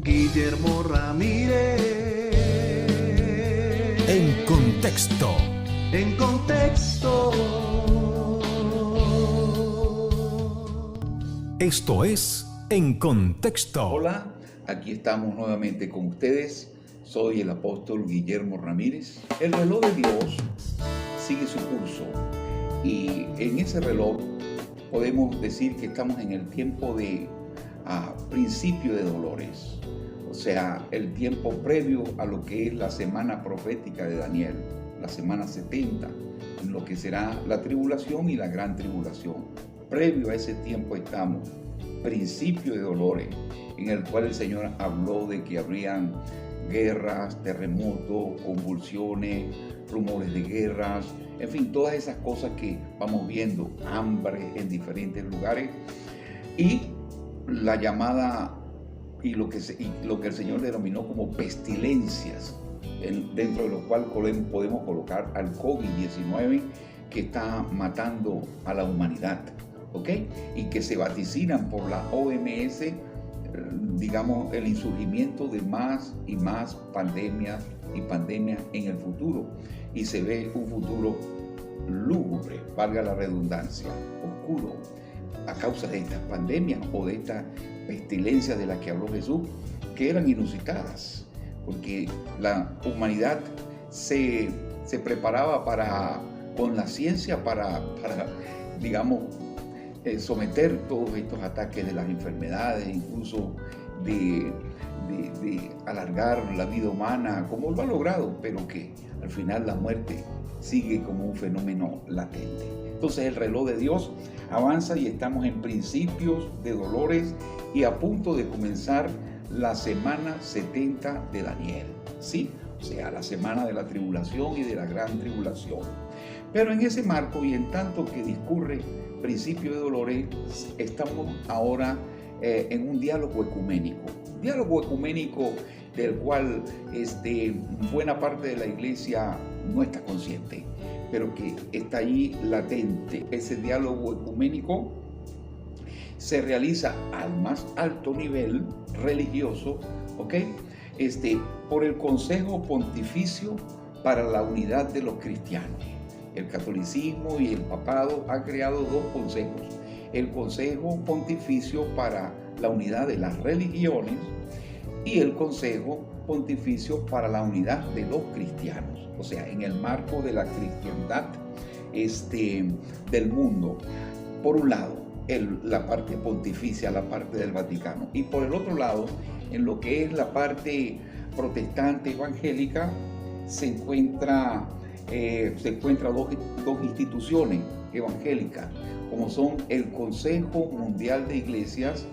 Guillermo Ramírez. En contexto. En contexto. Esto es En Contexto. Hola, aquí estamos nuevamente con ustedes. Soy el apóstol Guillermo Ramírez. El reloj de Dios sigue su curso y en ese reloj podemos decir que estamos en el tiempo de principio de dolores. O sea, el tiempo previo a lo que es la semana profética de Daniel, la semana 70, en lo que será la tribulación y la gran tribulación. Previo a ese tiempo estamos, principio de dolores, en el cual el Señor habló de que habrían guerras, terremotos, convulsiones, rumores de guerras, en fin, todas esas cosas que vamos viendo, hambre en diferentes lugares, y la llamada y lo que el Señor denominó como pestilencias, dentro de lo cual podemos colocar al COVID-19 que está matando a la humanidad, ¿ok? Y que se vaticinan por la OMS, digamos, el insurgimiento de más y más pandemias en el futuro. Y se ve un futuro lúgubre, valga la redundancia, oscuro, a causa de estas pandemias o de estas pestilencias de las que habló Jesús, que eran inusitadas, porque la humanidad se preparaba con la ciencia para digamos, someter todos estos ataques de las enfermedades, incluso de alargar la vida humana, como lo ha logrado, pero que al final la muerte sigue como un fenómeno latente. Entonces el reloj de Dios avanza y estamos en principios de dolores y a punto de comenzar la semana 70 de Daniel, ¿sí? O sea, la semana de la tribulación y de la gran tribulación. Pero en ese marco y en tanto que discurre principio de dolores, estamos ahora en un diálogo ecuménico. Diálogo ecuménico del cual buena parte de la iglesia no está consciente, pero que está allí latente. Ese diálogo ecuménico se realiza al más alto nivel religioso, ¿ok? Por el Consejo Pontificio para la Unidad de los Cristianos. El catolicismo y el papado han creado dos consejos: el Consejo Pontificio para la Unidad de las Religiones y el Consejo Pontificio para la Unidad de los Cristianos. O sea, en el marco de la cristiandad del mundo. Por un lado, la parte pontificia, la parte del Vaticano, y por el otro lado, en lo que es la parte protestante evangélica, se encuentra dos instituciones evangélicas, como son el Consejo Mundial de Iglesias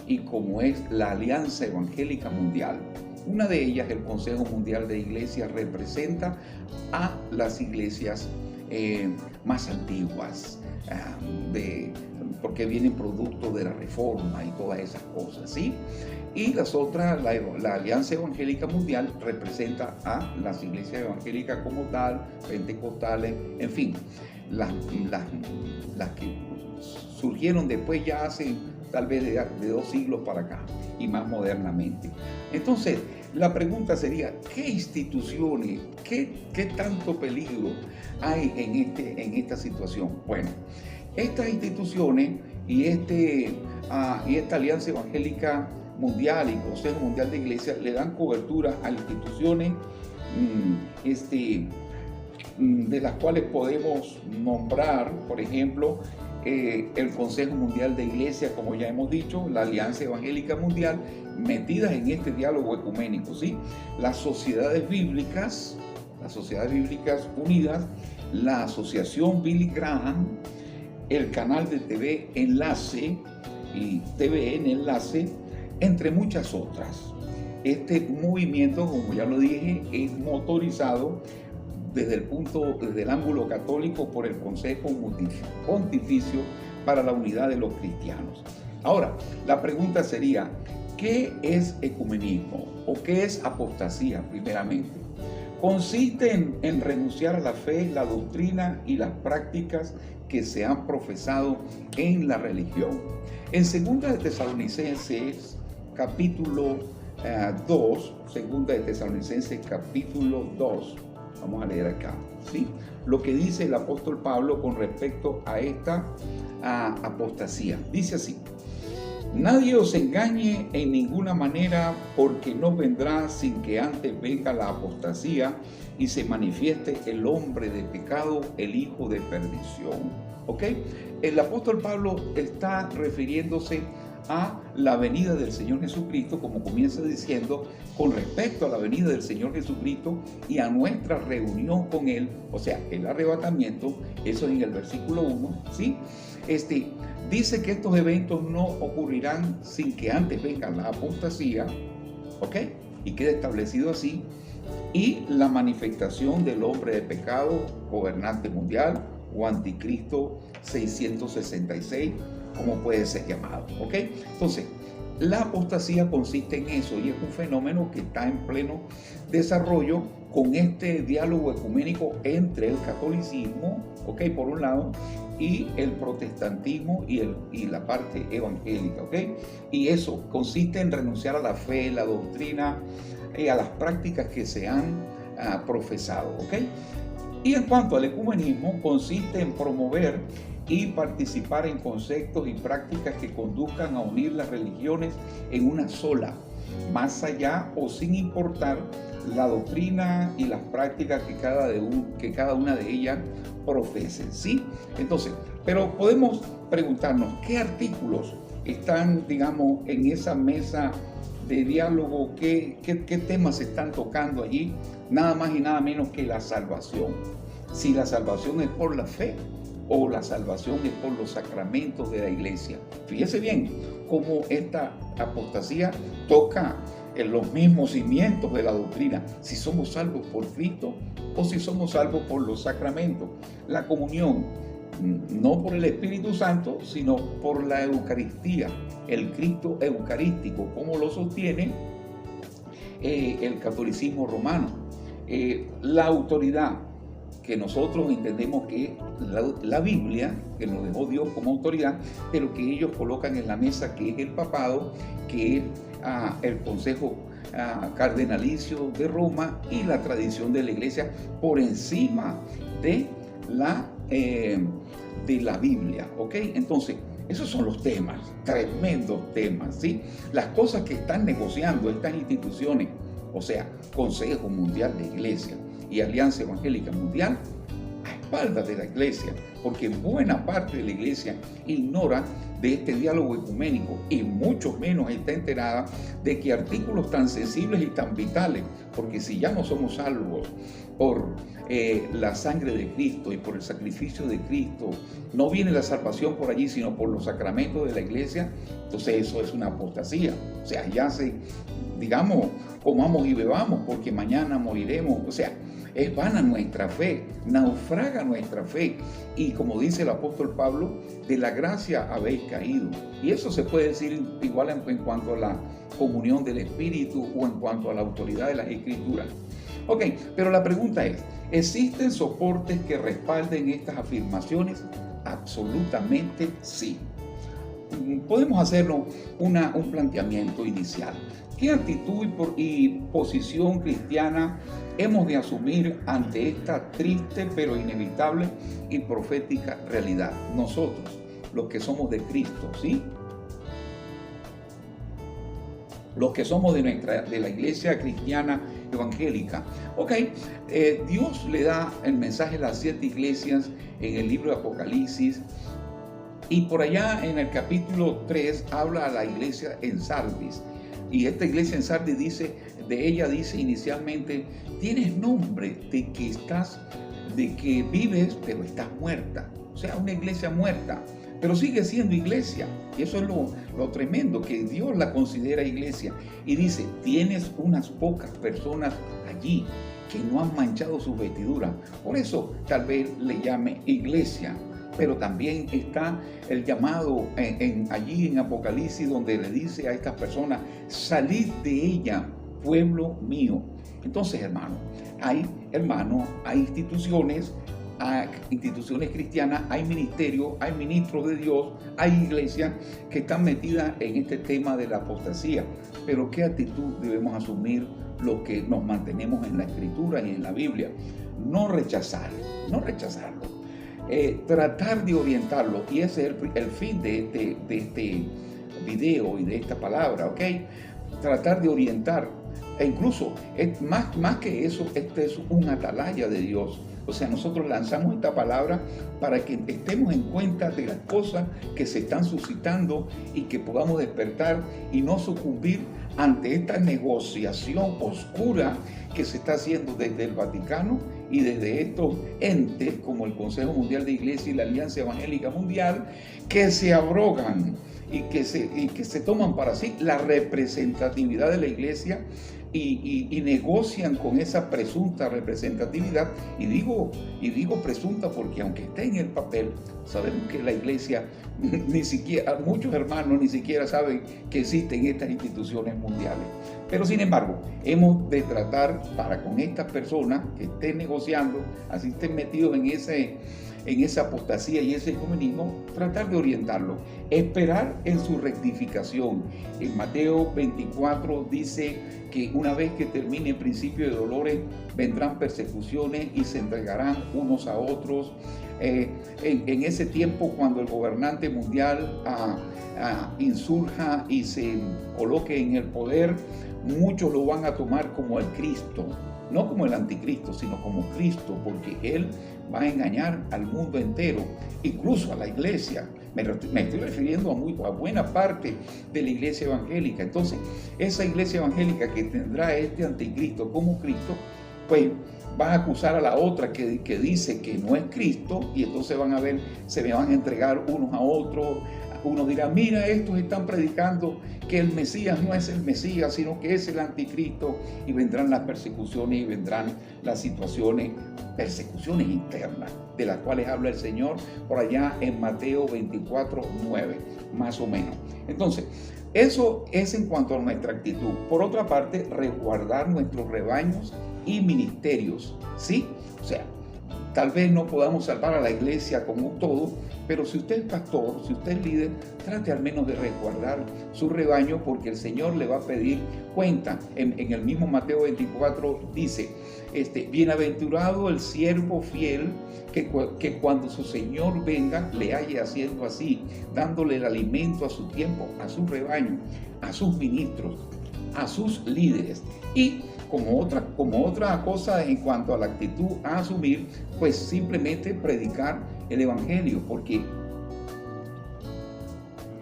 y como es la Alianza Evangélica Mundial. Una de ellas, el Consejo Mundial de Iglesias, representa a las iglesias más antiguas, porque vienen producto de la Reforma y todas esas cosas, ¿sí? Y las otras, la Alianza Evangélica Mundial, representa a las iglesias evangélicas como tal, pentecostales, en fin, las que surgieron después, ya hace tal vez de 2 siglos para acá y más modernamente. Entonces, la pregunta sería, ¿qué instituciones, qué tanto peligro hay en esta situación? Bueno, estas instituciones y esta Alianza Evangélica Mundial y Consejo Mundial de Iglesias le dan cobertura a instituciones de las cuales podemos nombrar, por ejemplo, el Consejo Mundial de Iglesias, como ya hemos dicho, la Alianza Evangélica Mundial, metidas en este diálogo ecuménico, ¿sí? Las sociedades bíblicas unidas, la Asociación Billy Graham, el canal de TV Enlace y TVN Enlace, entre muchas otras. Este movimiento, como ya lo dije, es motorizado desde el ángulo católico por el Consejo Pontificio para la Unidad de los Cristianos. Ahora, la pregunta sería, ¿qué es ecumenismo o qué es apostasía, primeramente? Consiste en renunciar a la fe, la doctrina y las prácticas que se han profesado en la religión. En 2 de Tesalonicenses, capítulo 2, segunda de Tesalonicenses capítulo 2. Vamos a leer acá, ¿sí? Lo que dice el apóstol Pablo con respecto a esta apostasía. Dice así: nadie os engañe en ninguna manera, porque no vendrá sin que antes venga la apostasía y se manifieste el hombre de pecado, el hijo de perdición. ¿Ok? El apóstol Pablo está refiriéndose a la venida del Señor Jesucristo, como comienza diciendo, con respecto a la venida del Señor Jesucristo y a nuestra reunión con Él, o sea, el arrebatamiento. Eso es en el versículo 1, ¿sí? Dice que estos eventos no ocurrirán sin que antes venga la apostasía, ¿ok? Y quede establecido así, y la manifestación del hombre de pecado, gobernante mundial o anticristo 666, como puede ser llamado, ¿ok? Entonces, la apostasía consiste en eso, y es un fenómeno que está en pleno desarrollo con este diálogo ecuménico entre el catolicismo, ¿ok? Por un lado, y el protestantismo y la parte evangélica, ¿ok? Y eso consiste en renunciar a la fe, la doctrina y a las prácticas que se han profesado, ¿ok? Y en cuanto al ecumenismo, consiste en promover y participar en conceptos y prácticas que conduzcan a unir las religiones en una sola, más allá o sin importar la doctrina y las prácticas que cada una de ellas profesen, ¿sí? Entonces, pero podemos preguntarnos, ¿qué artículos están, digamos, en esa mesa de diálogo? ¿Qué temas se están tocando allí? Nada más y nada menos que la salvación. Si la salvación es por la fe o la salvación es por los sacramentos de la iglesia. Fíjese bien cómo esta apostasía toca en los mismos cimientos de la doctrina, si somos salvos por Cristo o si somos salvos por los sacramentos. La comunión, no por el Espíritu Santo, sino por la Eucaristía, el Cristo eucarístico, como lo sostiene el catolicismo romano. La autoridad que nosotros entendemos que es la Biblia, que nos dejó Dios como autoridad, pero que ellos colocan en la mesa, que es el papado, que es el Consejo Cardenalicio de Roma y la tradición de la Iglesia por encima de la Biblia, ¿ok? Entonces, esos son los temas, tremendos temas, ¿sí? Las cosas que están negociando estas instituciones, o sea, Consejo Mundial de Iglesia y Alianza Evangélica Mundial, a espaldas de la iglesia, porque buena parte de la iglesia ignora de este diálogo ecuménico y mucho menos está enterada de que artículos tan sensibles y tan vitales, porque si ya no somos salvos por la sangre de Cristo y por el sacrificio de Cristo, no viene la salvación por allí, sino por los sacramentos de la iglesia, entonces eso es una apostasía. O sea, ya digamos, comamos y bebamos porque mañana moriremos. O sea, es vana nuestra fe, naufraga nuestra fe. Y como dice el apóstol Pablo, de la gracia habéis caído. Y eso se puede decir igual en cuanto a la comunión del Espíritu o en cuanto a la autoridad de las Escrituras. Ok, pero la pregunta es, ¿existen soportes que respalden estas afirmaciones? Absolutamente sí. Podemos hacernos un planteamiento inicial. ¿Qué actitud y posición cristiana hemos de asumir ante esta triste pero inevitable y profética realidad? Nosotros, los que somos de Cristo, ¿sí? Los que somos de la iglesia cristiana evangélica. Ok, Dios le da el mensaje a las 7 iglesias en el libro de Apocalipsis. Y por allá en el capítulo 3 habla a la iglesia en Sardis. Y esta iglesia en Sardis dice inicialmente, tienes nombre de que vives, pero estás muerta. O sea, una iglesia muerta, pero sigue siendo iglesia. Y eso es lo tremendo, que Dios la considera iglesia. Y dice, tienes unas pocas personas allí que no han manchado sus vestiduras. Por eso tal vez le llame iglesia. Pero también está el llamado allí en Apocalipsis, donde le dice a estas personas, salid de ella, pueblo mío. Entonces, hay instituciones a instituciones cristianas, hay ministerios, hay ministros de Dios, hay iglesias que están metidas en este tema de la apostasía. Pero ¿qué actitud debemos asumir los que nos mantenemos en la Escritura y en la Biblia? No rechazarlo. Tratar de orientarlo, y ese es el fin de este video y de esta palabra, ¿ok? Tratar de orientar, e incluso más que eso, este es un atalaya de Dios. O sea, nosotros lanzamos esta palabra para que estemos en cuenta de las cosas que se están suscitando y que podamos despertar y no sucumbir ante esta negociación oscura que se está haciendo desde el Vaticano y desde estos entes como el Consejo Mundial de Iglesia y la Alianza Evangélica Mundial, que se abrogan y que se toman para sí la representatividad de la Iglesia y negocian con esa presunta representatividad. Y digo presunta porque aunque esté en el papel, sabemos que la Iglesia ni siquiera, muchos hermanos ni siquiera saben que existen estas instituciones mundiales. Pero sin embargo, hemos de tratar para con estas personas que estén negociando, así estén metidos en esa apostasía y ese ecumenismo, tratar de orientarlo, esperar en su rectificación. En Mateo 24 dice que una vez que termine el principio de dolores, vendrán persecuciones y se entregarán unos a otros. En ese tiempo, cuando el gobernante mundial insurja y se coloque en el poder, muchos lo van a tomar como el Cristo, no como el anticristo, sino como Cristo, porque Él va a engañar al mundo entero, incluso a la iglesia. Me estoy refiriendo a buena parte de la iglesia evangélica. Entonces, esa iglesia evangélica que tendrá este anticristo como Cristo, pues va a acusar a la otra que dice que no es Cristo, y entonces se me van a entregar unos a otros. Uno dirá, mira, estos están predicando que el Mesías no es el Mesías, sino que es el anticristo, y vendrán las persecuciones y vendrán las persecuciones internas, de las cuales habla el Señor por allá en Mateo 24, 9, más o menos. Entonces, eso es en cuanto a nuestra actitud. Por otra parte, resguardar nuestros rebaños y ministerios, ¿sí? O sea, tal vez no podamos salvar a la iglesia como un todo, pero si usted es pastor, si usted es líder, trate al menos de resguardar su rebaño, porque el Señor le va a pedir cuenta. En el mismo Mateo 24 dice, bienaventurado el siervo fiel, que cuando su Señor venga le halle haciendo así, dándole el alimento a su tiempo, a su rebaño, a sus ministros, a sus líderes. Y como otra cosa en cuanto a la actitud a asumir, pues simplemente predicar el Evangelio, porque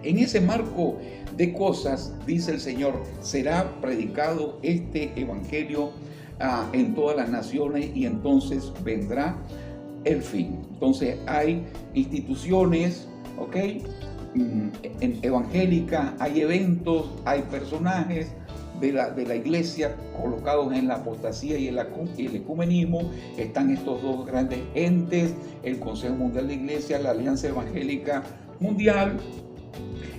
en ese marco de cosas, dice el Señor, será predicado este Evangelio en todas las naciones, y entonces vendrá el fin. Entonces hay instituciones, ¿ok? Evangélicas, hay eventos, hay personajes de la iglesia colocados en la apostasía y el ecumenismo. Están estos dos grandes entes, el Consejo Mundial de Iglesia, la Alianza Evangélica Mundial,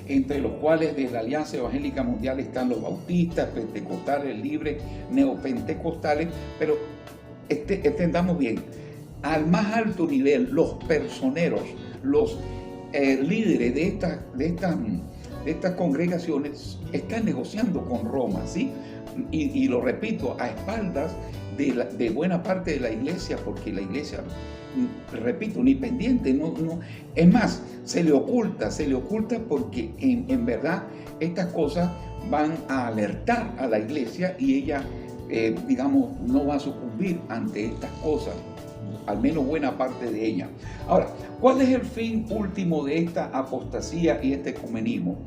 entre los cuales de la Alianza Evangélica Mundial están los bautistas, pentecostales, libres, neopentecostales. Pero entendamos bien, al más alto nivel, los personeros, los líderes de estas congregaciones están negociando con Roma, ¿sí? Y lo repito, a espaldas de buena parte de la iglesia, porque la iglesia, repito, ni pendiente, no, es más, se le oculta porque en verdad estas cosas van a alertar a la iglesia, y ella, no va a sucumbir ante estas cosas, al menos buena parte de ella. Ahora, ¿cuál es el fin último de esta apostasía y este ecumenismo?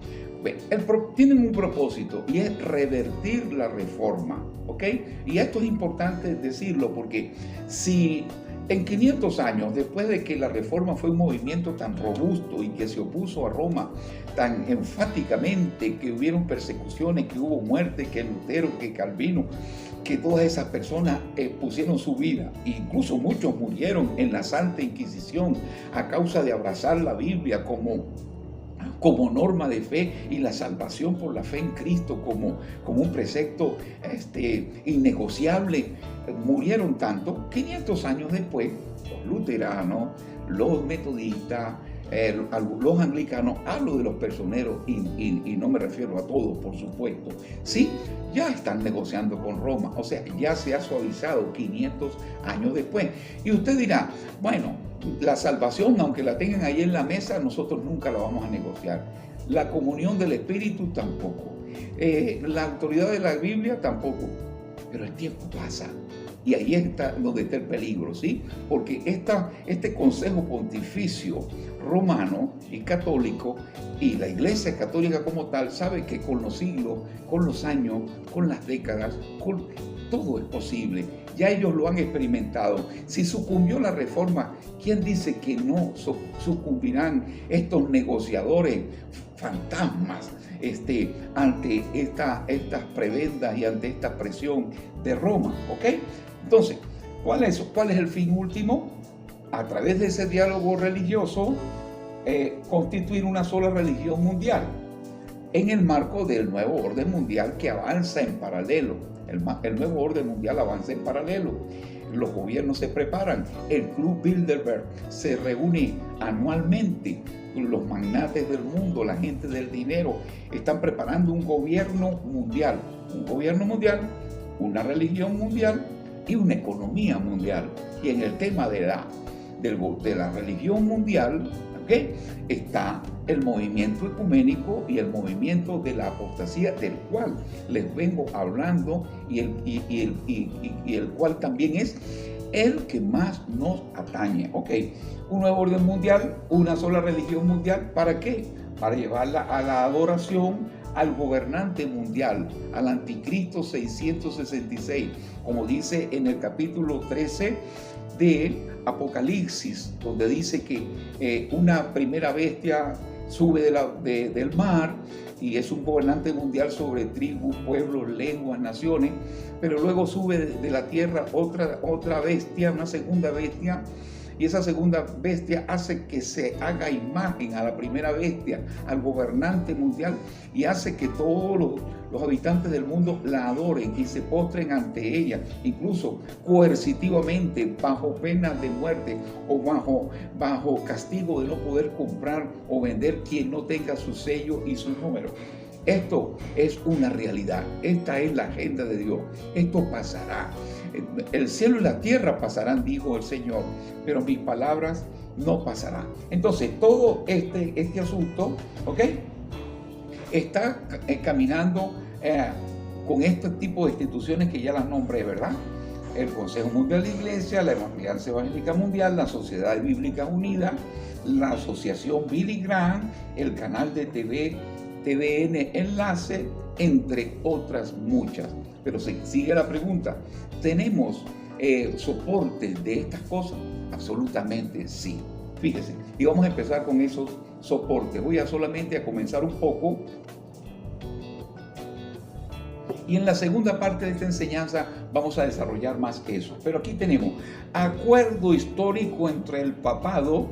Tienen un propósito, y es revertir la reforma, ¿ok? Y esto es importante decirlo, porque si en 500 años, después de que la reforma fue un movimiento tan robusto y que se opuso a Roma tan enfáticamente, que hubieron persecuciones, que hubo muerte, que Lutero, que Calvino, que todas esas personas pusieron su vida, incluso muchos murieron en la Santa Inquisición a causa de abrazar la Biblia como norma de fe, y la salvación por la fe en Cristo como un precepto innegociable. Murieron tanto. 500 años después, luteranos, los metodistas, los anglicanos, hablo de los personeros y no me refiero a todos, por supuesto. Sí, ya están negociando con Roma, o sea, ya se ha suavizado 500 años después. Y usted dirá, bueno, la salvación, aunque la tengan ahí en la mesa, nosotros nunca la vamos a negociar. La comunión del Espíritu tampoco. La autoridad de la Biblia tampoco. Pero el tiempo pasa. Y ahí está donde está el peligro, ¿sí? Porque este Consejo Pontificio romano y católico y la Iglesia católica como tal sabe que con los siglos, con los años, con las décadas, todo es posible. Ya ellos lo han experimentado. Si sucumbió la reforma, ¿quién dice que no sucumbirán estos negociadores fantasmas ante estas prebendas y ante esta presión de Roma? ¿Ok? Entonces, ¿cuál es el fin último? A través de ese diálogo religioso, constituir una sola religión mundial en el marco del nuevo orden mundial que avanza en paralelo. El nuevo orden mundial avanza en paralelo. Los gobiernos se preparan. El Club Bilderberg se reúne anualmente. Los magnates del mundo, la gente del dinero, están preparando un gobierno mundial. Un gobierno mundial, una religión mundial y una economía mundial. Y en el tema de la religión mundial, ¿okay?, está el movimiento ecuménico y el movimiento de la apostasía, del cual les vengo hablando y el cual también es el que más nos atañe. ¿Ok? Un nuevo orden mundial, una sola religión mundial. ¿Para qué? Para llevarla a la adoración al gobernante mundial, al anticristo 666, como dice en el capítulo 13 de Apocalipsis, donde dice que una primera bestia sube del mar y es un gobernante mundial sobre tribus, pueblos, lenguas, naciones, pero luego sube de la tierra otra bestia, una segunda bestia, y esa segunda bestia hace que se haga imagen a la primera bestia, al gobernante mundial, y hace que todos los habitantes del mundo la adoren y se postren ante ella, incluso coercitivamente, bajo pena de muerte o bajo castigo de no poder comprar o vender quien no tenga su sello y su número. Esto es una realidad. Esta es la agenda de Dios. Esto pasará. El cielo y la tierra pasarán, dijo el Señor, pero mis palabras no pasarán. Entonces, todo este asunto, ¿ok?, está caminando con este tipo de instituciones que ya las nombré, ¿verdad? El Consejo Mundial de Iglesia, la Alianza Evangélica Mundial, la Sociedad Bíblica Unida, la Asociación Billy Graham, el canal de TVN Enlace, entre otras muchas. Pero se sigue la pregunta, ¿tenemos soporte de estas cosas? Absolutamente sí. Fíjese, y vamos a empezar con esos soportes. Voy solamente a comenzar un poco. Y en la segunda parte de esta enseñanza vamos a desarrollar más eso. Pero aquí tenemos acuerdo histórico entre el papado,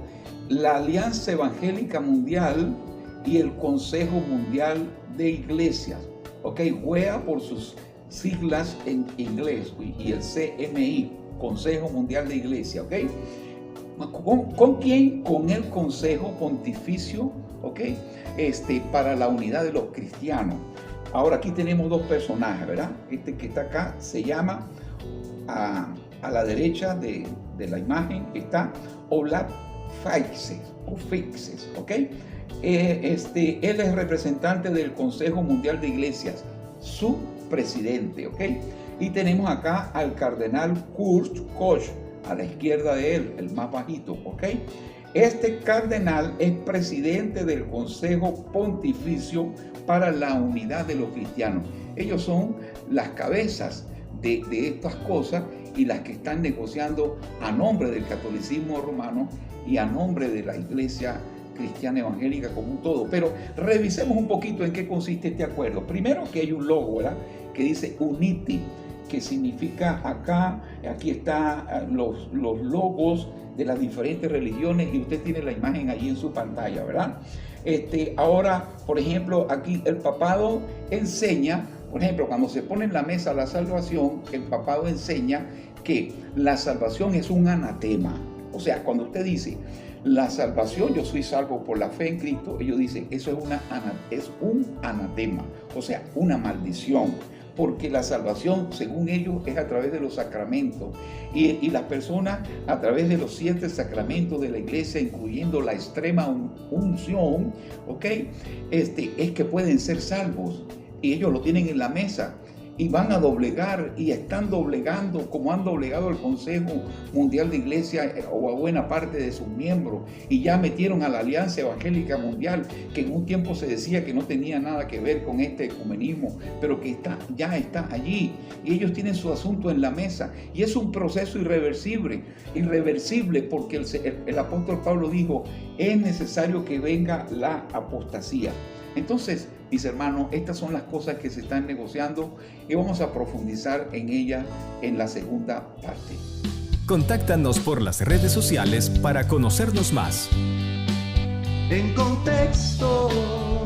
la Alianza Evangélica Mundial y el Consejo Mundial de Iglesias. ¿Ok? WEA por sus siglas en inglés, y el CMI, Consejo Mundial de Iglesia. ¿Ok? ¿Con quién? Con el Consejo Pontificio, ¿ok?, para la unidad de los cristianos. Ahora aquí tenemos dos personajes, ¿verdad? Este que está acá se llama, a la derecha de la imagen está Olaf Feixes, ¿ok? Él es representante del Consejo Mundial de Iglesias, su presidente, ¿ok? Y tenemos acá al cardenal Kurt Koch, a la izquierda de él, el más bajito, ¿ok? Este cardenal es presidente del Consejo Pontificio para la Unidad de los Cristianos. Ellos son las cabezas de estas cosas y las que están negociando a nombre del catolicismo romano y a nombre de la Iglesia Cristiana Evangélica como un todo. Pero revisemos un poquito en qué consiste este acuerdo. Primero, que hay un logo, ¿verdad?, que dice UNITI, que significa aquí están los logos de las diferentes religiones, y usted tiene la imagen allí en su pantalla, ¿verdad? Ahora, por ejemplo, aquí el papado enseña, por ejemplo, cuando se pone en la mesa la salvación, el papado enseña que la salvación es un anatema. O sea, cuando usted dice la salvación, yo soy salvo por la fe en Cristo, ellos dicen eso es un anatema, o sea, una maldición. Porque la salvación, según ellos, es a través de los sacramentos. Y las personas, a través de los 7 sacramentos de la iglesia, incluyendo la extrema unción, ¿ok? Es que pueden ser salvos. Y ellos lo tienen en la mesa. Y van a doblegar y están doblegando como han doblegado el Consejo Mundial de Iglesia o a buena parte de sus miembros, y ya metieron a la Alianza Evangélica Mundial, que en un tiempo se decía que no tenía nada que ver con este ecumenismo, pero que ya está allí, y ellos tienen su asunto en la mesa, y es un proceso irreversible porque el apóstol Pablo dijo, es necesario que venga la apostasía. Entonces, mis hermanos, estas son las cosas que se están negociando y vamos a profundizar en ellas en la segunda parte. Contáctanos por las redes sociales para conocernos más. En contexto.